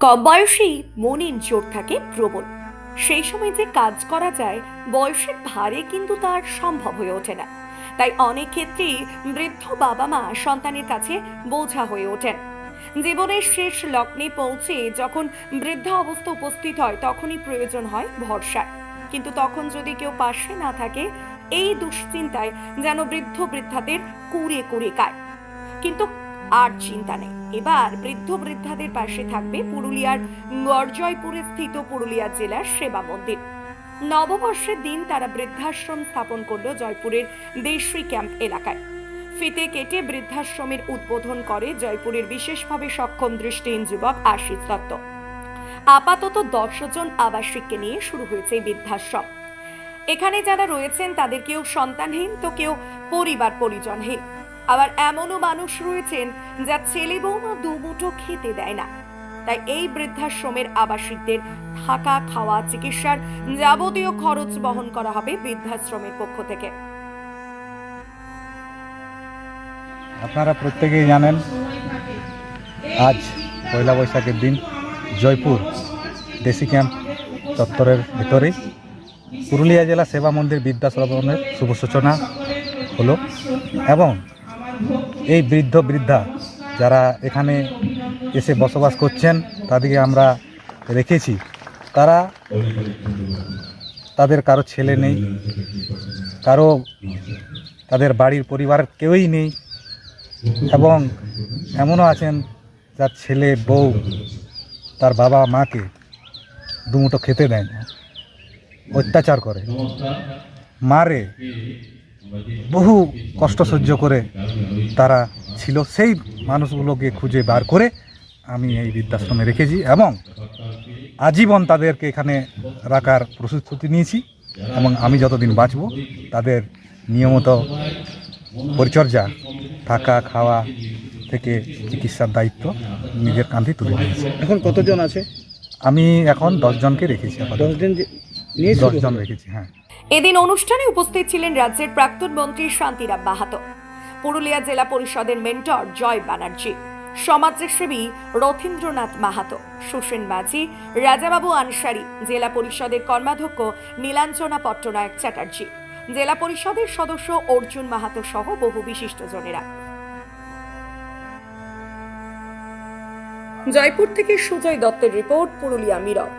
কম বয়সেই মনের জোর থাকে প্রবল। সেই সময় যে কাজ করা যায় বয়সের ভারে কিন্তু তার সম্ভব হয়ে ওঠে না। তাই অনেক ক্ষেত্রেই বৃদ্ধ বাবা মা সন্তানের কাছে বোঝা হয়ে ওঠেন। জীবনের শেষ লগ্নে পৌঁছে যখন বৃদ্ধা অবস্থা উপস্থিত হয় তখনই প্রয়োজন হয় ভরসার। কিন্তু তখন যদি কেউ পাশে না থাকে, এই দুশ্চিন্তায় যেন বৃদ্ধ বৃদ্ধাদের কুড়ে কুড়ে খায়। কিন্তু আর চিন্তা নেই, এবার বৃদ্ধ বৃদ্ধাদের পাশে থাকবে পুরুলিয়ার গড়জয়পুরে স্থিত পুরুলিয়া জেলার সেবা মন্দির। নববর্ষের দিন তারা বৃদ্ধাশ্রম স্থাপন করলো জয়পুরের দেশশ্রী ক্যাম্প এলাকায়। ফিতে কেটে বৃদ্ধাশ্রমের উদ্বোধন করে জয়পুরের বিশেষভাবে সক্ষম দৃষ্টিহীন যুবক আশিস দত্ত। আপাতত 10 জন আবাসিককে নিয়ে শুরু হয়েছে এই বৃদ্ধাশ্রম। এখানে যারা রয়েছেন তাদের কেউ সন্তানহীন তো কেউ পরিবার পরিজনহীন। আবার এমনও মানুষ রয়েছেন যা ছেলে বৌমা দুমুঠো খেতে দেয় না। তাই এই বৃদ্ধাশ্রমের আবাসিকদের থাকা, খাওয়া, চিকিৎসার যাবতীয় খরচ বহন করা হবে বৃদ্ধাশ্রমের পক্ষ থেকে। আপনারা প্রত্যেকেই জানেন, আজ পয়লা বৈশাখের দিন জয়পুর দেশি ক্যাম্প চত্বরের ভিতরেই পুরুলিয়া জেলা সেবা মন্দির বৃদ্ধাশ্রমের শুভ সূচনা হলো। এবং এই বৃদ্ধ বৃদ্ধা যারা এখানে এসে বসবাস করছেন তাদেরকে আমরা রেখেছি। তাদের কারো ছেলে নেই, কারো তাদের বাড়ির পরিবারের কেউই নেই, এবং এমনও আছেন যার ছেলে বউ তার বাবা মাকে দুমুঠো খেতে দেয় না, অত্যাচার করে, মারে, বহু কষ্ট সহ্য করে তারা ছিল। সেই মানুষগুলোকে খুঁজে বার করে আমি এই বৃদ্ধাশ্রমে রেখেছি এবং আজীবন তাদেরকে এখানে রাখার প্রস্তুতি নিয়েছি। এবং আমি যতদিন বাঁচব তাদের নিয়মিত পরিচর্যা, থাকা খাওয়া থেকে চিকিৎসার দায়িত্ব নিজের কাঁধে তুলে নিয়েছি। এখন কতজন আছে? আমি এখন 10 জনকে রেখেছি। 10 জন নিয়ে 10 জন রেখেছি, হ্যাঁ। এদিন অনুষ্ঠানে উপস্থিত ছিলেন রাজ্যের প্রাক্তন মন্ত্রী শান্তিরাম মাহাতো, পুরুলিয়া জেলা পরিষদের মেন্টর জয় ব্যানার্জি, সমাজসেবী রথীন্দ্রনাথ মাহাতো, সুসেন মাঝি, রাজাবাবু আনসারি, জেলা পরিষদের কর্মাধ্যক্ষ নীলাঞ্জনা পট্টনায়ক চ্যাটার্জি, জেলা পরিষদের সদস্য অর্জুন মাহাতো সহ বহু বিশিষ্টজনেরা। জয়পুর থেকে সুজয় দত্তের রিপোর্ট, পুরুলিয়া মিরর।